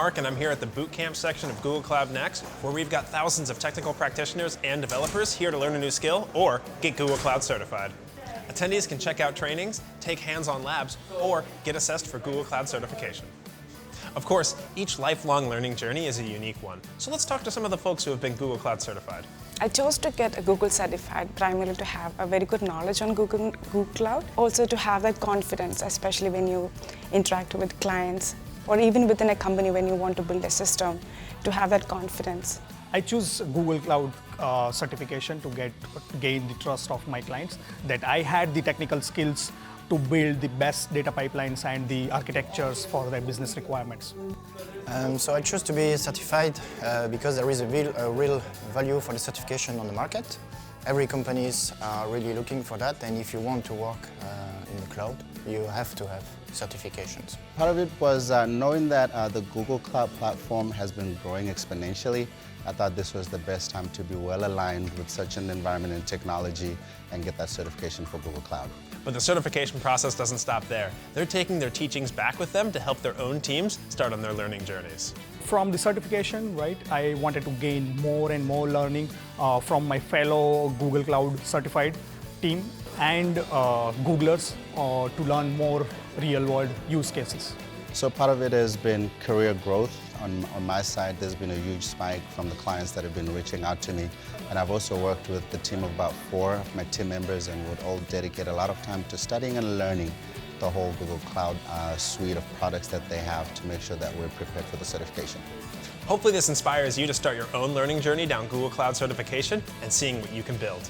Mark, and I'm here at the Bootcamp section of Google Cloud Next, where we've got thousands of technical practitioners and developers here to learn a new skill or get Google Cloud certified. Attendees can check out trainings, take hands-on labs, or get assessed for Google Cloud certification. Of course, each lifelong learning journey is a unique one, so let's talk to some of the folks who have been Google Cloud certified. I chose to get a Google certified primarily to have a very good knowledge on Google Cloud, also to have that confidence, especially when you interact with clients or even within a company when you want to build a system, to have that confidence. I choose Google Cloud certification to gain the trust of my clients, that I had the technical skills to build the best data pipelines and the architectures for their business requirements. So I chose to be certified because there is a real value for the certification on the market. Every company is really looking for that, and if you want to work in the cloud, you have to have certifications. Part of it was knowing that the Google Cloud platform has been growing exponentially. I thought this was the best time to be well aligned with such an environment and technology and get that certification for Google Cloud. But the certification process doesn't stop there. They're taking their teachings back with them to help their own teams start on their learning journeys. From the certification, right, I wanted to gain more and more learning from my fellow Google Cloud certified team and Googlers to learn more real-world use cases. So part of it has been career growth. On my side, there's been a huge spike from the clients that have been reaching out to me. And I've also worked with the team of about 4 of my team members, and would all dedicate a lot of time to studying and learning the whole Google Cloud suite of products that they have to make sure that we're prepared for the certification. Hopefully this inspires you to start your own learning journey down Google Cloud certification and seeing what you can build.